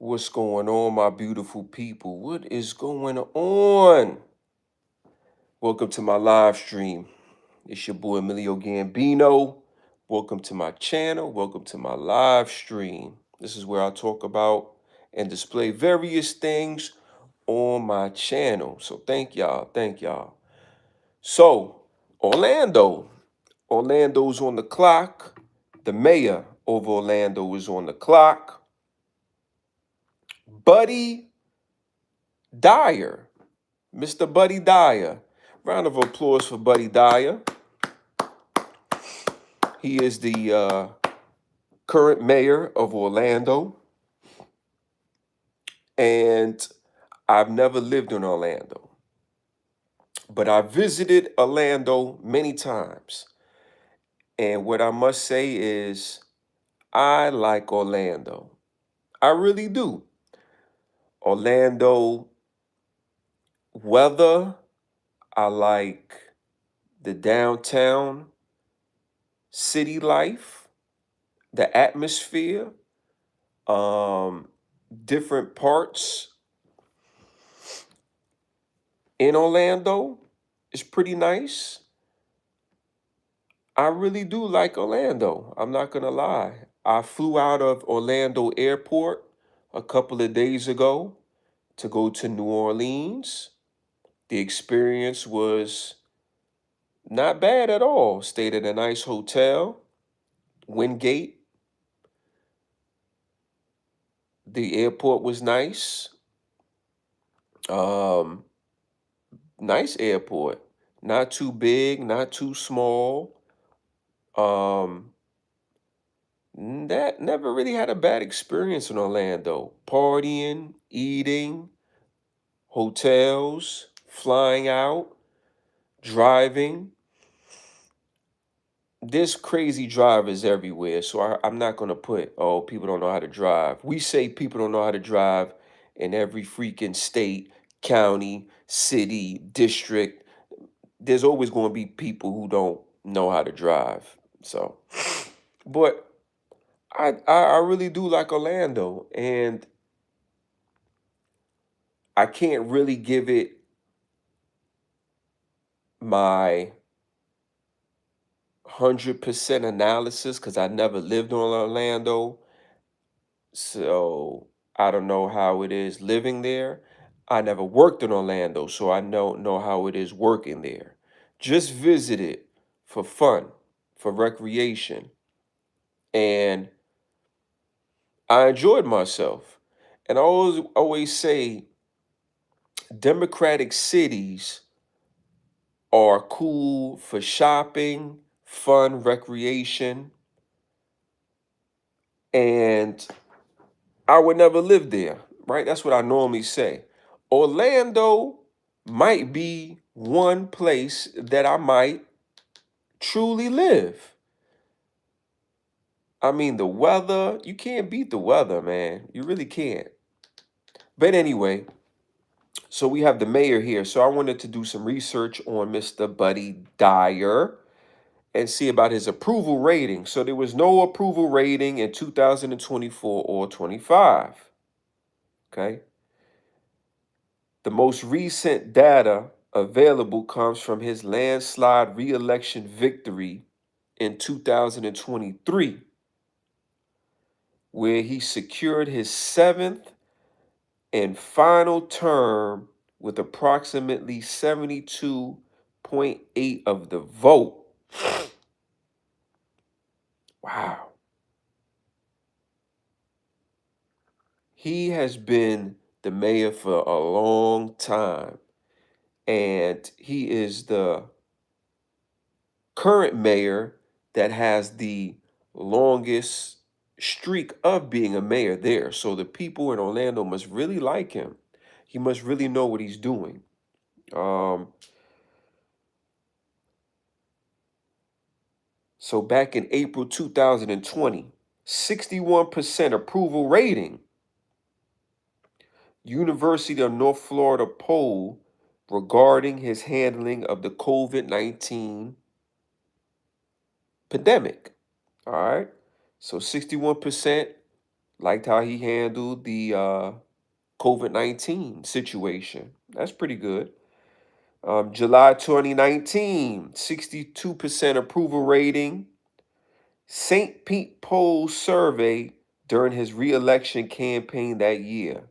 What's going on, my beautiful people? What is going on? Welcome to my live stream. It's your boy Emilio Gambino. Welcome to my channel. Welcome to my live stream. This is where I talk about and display various things on my channel. So thank y'all. Thank y'all. So, Orlando. Orlando's on the clock. The mayor of Orlando is on the clock. Buddy Dyer. Mr. Buddy Dyer. Round of applause for Buddy Dyer. He is the current mayor of Orlando. And I've never lived in Orlando. But I visited Orlando many times. And what I must say is, I like Orlando. I really do. Orlando weather, I like the downtown city life, the atmosphere, different parts in Orlando is pretty nice. I really do like Orlando. I'm not going to lie. I flew out of Orlando Airport a couple of days ago to go to New Orleans. The experience was not bad at all. Stayed at a nice hotel, Wingate. The airport was nice. Um, Nice airport. Not too big, not too small. That never really had a bad experience in Orlando. Partying, eating, hotels, flying out, driving. There's crazy drivers everywhere. So I'm not going to put, oh, people don't know how to drive. We say people don't know how to drive in every freaking state, county, city, district. There's always going to be people who don't know how to drive. So, but I really do like Orlando, and I can't really give it my 100% analysis because I never lived in Orlando. So I don't know how it is living there. I never worked in Orlando, so I don't know how it is working there. Just visited for fun, for recreation, and I enjoyed myself. And I always say democratic cities are cool for shopping, fun, recreation, and I would never live there, right? That's what I normally say. Orlando might be one place that I might truly live. I mean, the weather, you can't beat the weather, man. You really can't. But anyway, so we have the mayor here. So I wanted to do some research on Mr. Buddy Dyer and see about his approval rating. So there was no approval rating in 2024 or 25. Okay. The most recent data available comes from his landslide re-election victory in 2023, where he secured his seventh and final term with approximately 72.8 of the vote. Wow. He has been the mayor for a long time, and he is the current mayor that has the longest streak of being a mayor there. So the people in Orlando must really like him. He must really know what he's doing. So back in April 2020, 61% approval rating. University of North Florida poll regarding his handling of the COVID-19 pandemic. All right. So 61% Liked how he handled the COVID-19 situation. That's pretty good. July 2019, 62% approval rating. St. Pete poll survey during his re-election campaign that year.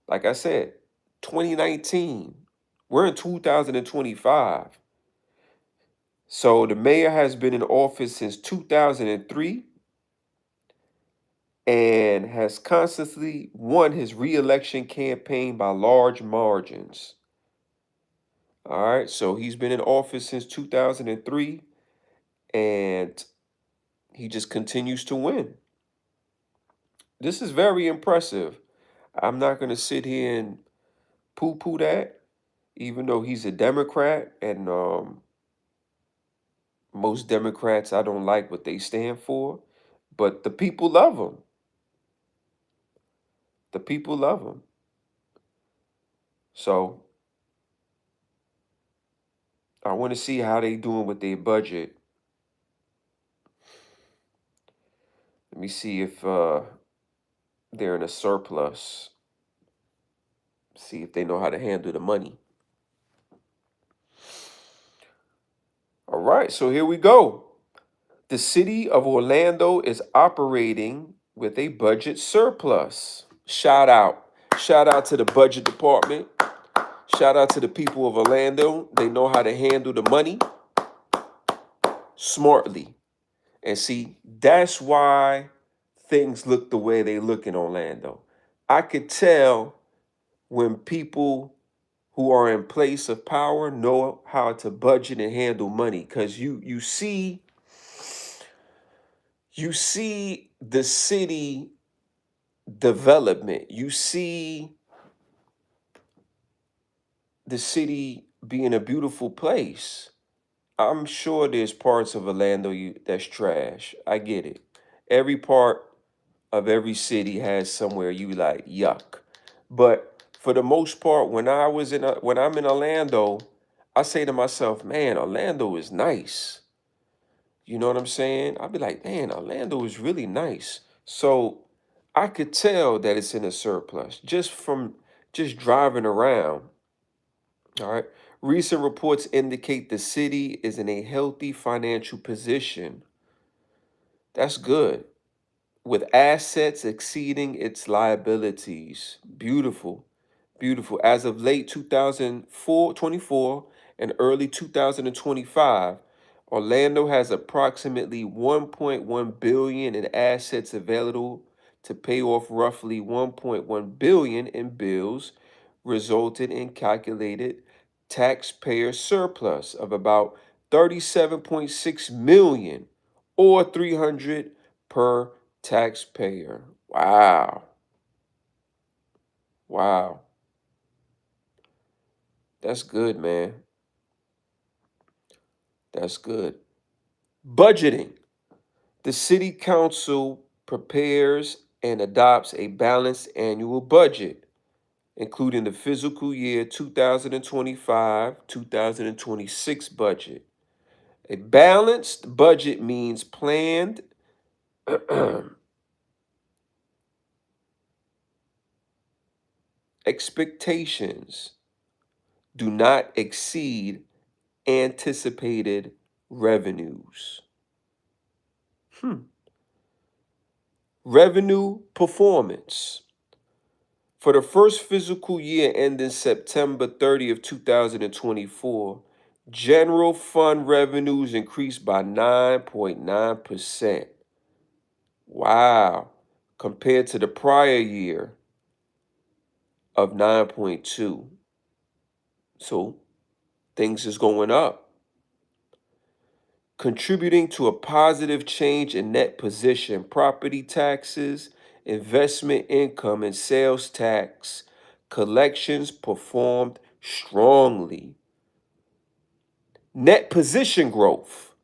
Like I said, 2019. We're in 2025. So the mayor has been in office since 2003 and has constantly won his re-election campaign by large margins. All right, so he's been in office since 2003 and he just continues to win. This is very impressive. I'm not going to sit here and poo-poo that, even though he's a Democrat and most Democrats, I don't like what they stand for, but the people love him. The people love him. So I want to see how they doing with their budget. Let me see if they're in a surplus. See if they know how to handle the money. All right, so here we go. The city of Orlando is operating with a budget surplus. Shout out. Shout out to the budget department. Shout out to the people of Orlando. They know how to handle the money smartly. And see, that's why things look the way they look in Orlando. I could tell when people who are in place of power know how to budget and handle money, because you see the city development. You see the city being a beautiful place. I'm sure there's parts of Orlando that's trash. I get it. Every part of every city has somewhere you like yuck. But for the most part, when I'm in Orlando, I say to myself, man, Orlando is nice. You know what I'm saying? I'll be like, man, Orlando is really nice. So I could tell that it's in a surplus just from just driving around. All right. Recent reports indicate the city is in a healthy financial position. That's good. With assets exceeding its liabilities. Beautiful. Beautiful. As of late 2024 and early 2025, Orlando has approximately 1.1 billion in assets available to pay off roughly 1.1 billion in bills, resulting in calculated taxpayer surplus of about 37.6 million or 300 per taxpayer. Wow. Wow. That's good, man. That's good. Budgeting. The city council prepares and adopts a balanced annual budget, including the fiscal year 2025-2026 budget. A balanced budget means planned expectations do not exceed anticipated revenues. Revenue performance. For the first fiscal year ending September 30th, 2024, general fund revenues increased by 9.9%. Wow. Compared to the prior year of 9.2. So things is going up. Contributing to a positive change in net position, property taxes, investment income, and sales tax collections performed strongly. Net position growth.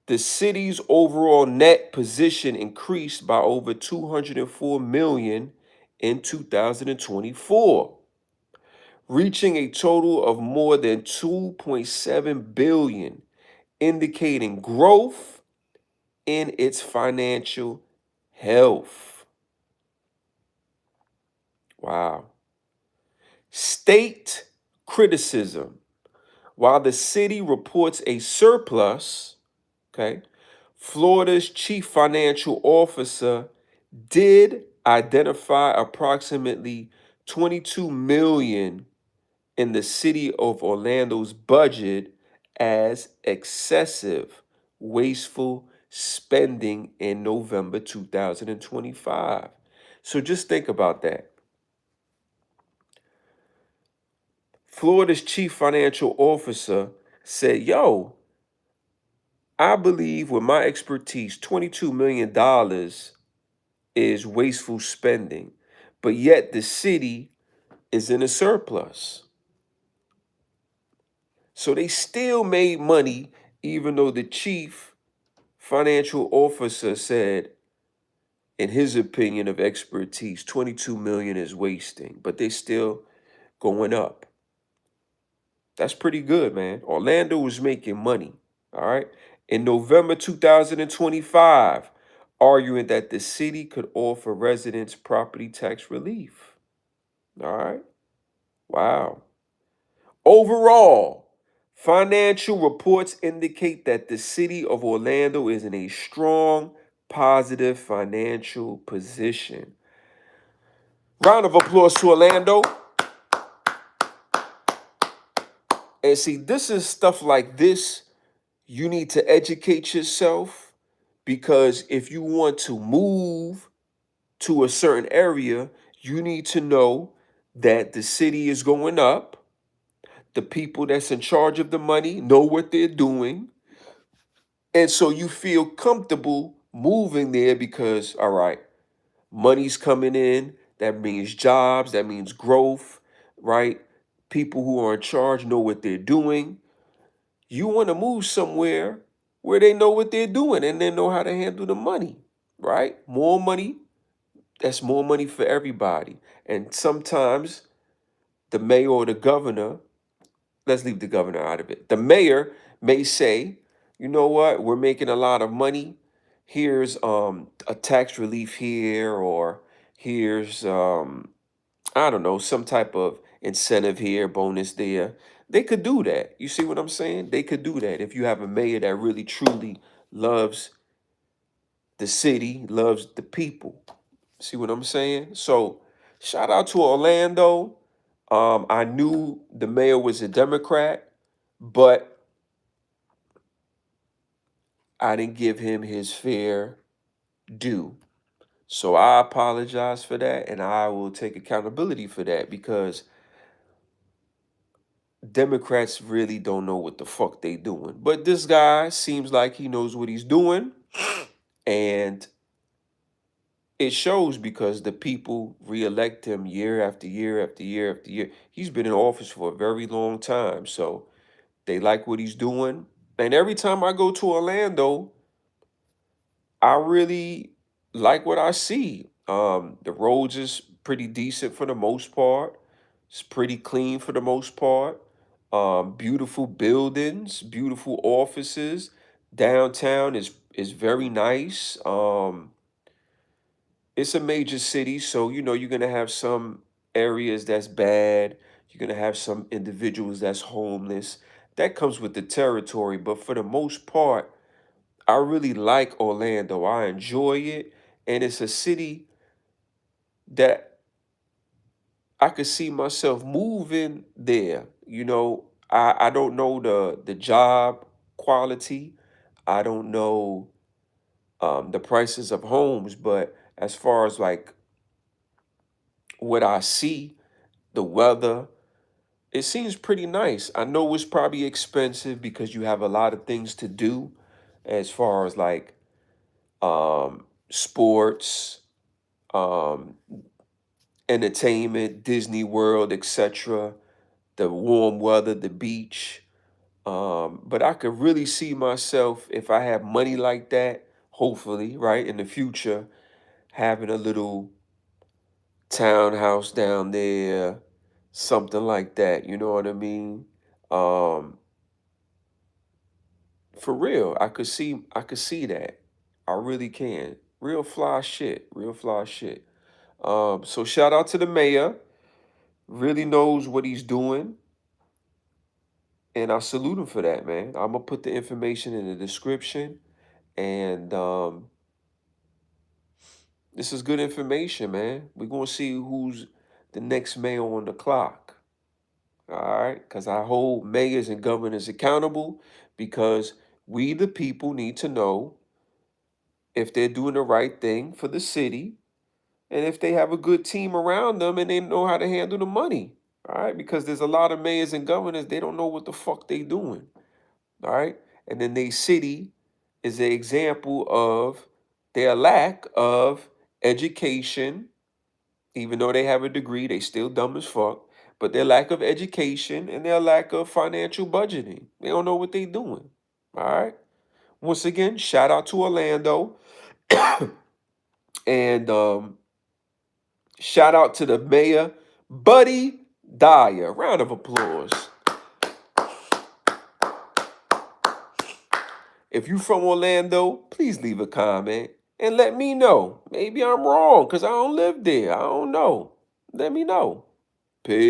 The city's overall net position increased by over 204 million in 2024, reaching a total of more than 2.7 billion, indicating growth in its financial health. Wow. State criticism. While the city reports a surplus, okay, Florida's chief financial officer did identify approximately 22 million in the city of Orlando's budget as excessive, wasteful spending in November 2025. So just think about that. Florida's chief financial officer said, yo, I believe with my expertise, $22 million is wasteful spending, but yet the city is in a surplus. So they still made money, even though the chief financial officer said, in his opinion of expertise, 22 million is wasting, but they still going up. That's pretty good, man. Orlando was making money, all right? In November 2025, arguing that the city could offer residents property tax relief. All right? Wow. Overall, financial reports indicate that the city of Orlando is in a strong, positive financial position. Round of applause to Orlando. And see, this is stuff like this. You need to educate yourself because if you want to move to a certain area, you need to know that the city is going up. The people that's in charge of the money know what they're doing. And so you feel comfortable moving there because, all right, money's coming in. That means jobs, that means growth, right? People who are in charge know what they're doing. You want to move somewhere where they know what they're doing and they know how to handle the money, right? More money, that's more money for everybody. And sometimes the mayor or the governor, let's leave the governor out of it. The mayor may say, you know what, we're making a lot of money. Here's a tax relief here, or here's I don't know, some type of incentive here, bonus there. They could do that. You see what I'm saying? They could do that if you have a mayor that really truly loves the city, loves the people. See what I'm saying? So shout out to Orlando. I knew the mayor was a Democrat, but I didn't give him his fair due. So I apologize for that and I will take accountability for that because Democrats really don't know what the fuck they doing. But this guy seems like he knows what he's doing. And it shows because the people reelect him year after year after year after year. He's been in office for a very long time. So they like what he's doing. And every time I go to Orlando, I really like what I see. The roads is pretty decent for the most part. It's pretty clean for the most part. Beautiful buildings, beautiful offices. Downtown is very nice. It's a major city, so you know you're gonna have some areas that's bad. You're gonna have some individuals that's homeless. That comes with the territory, but for the most part, I really like Orlando. I enjoy it, and it's a city that I could see myself moving there. You know, I don't know the job quality. I don't know the prices of homes, but as far as like what I see, the weather, it seems pretty nice. I know it's probably expensive because you have a lot of things to do as far as like sports, um, entertainment, Disney World, etc. The warm weather, the beach. But I could really see myself if I have money like that, hopefully, right, in the future, having a little townhouse down there, something like that. You know what I mean? Um, for real, I could see that. I really can. Real fly shit. Real fly shit. So shout out to the mayor. Really knows what he's doing. And I salute him for that, man. I'm gonna put the information in the description. And this is good information, man. We're gonna see who's the next mayor on the clock. All right, because I hold mayors and governors accountable because we, the people, need to know if they're doing the right thing for the city and if they have a good team around them and they know how to handle the money. All right, because there's a lot of mayors and governors, they don't know what the fuck they doing. All right, and then they city is an example of their lack of education. Even though they have a degree, they still dumb as fuck. But their lack of education and their lack of financial budgeting. They don't know what they doing. All right. Once again, shout out to Orlando. And shout out to the mayor, Buddy Dyer. Round of applause. If you from Orlando, please leave a comment and let me know. Maybe I'm wrong because I don't live there. I don't know. Let me know. Peace.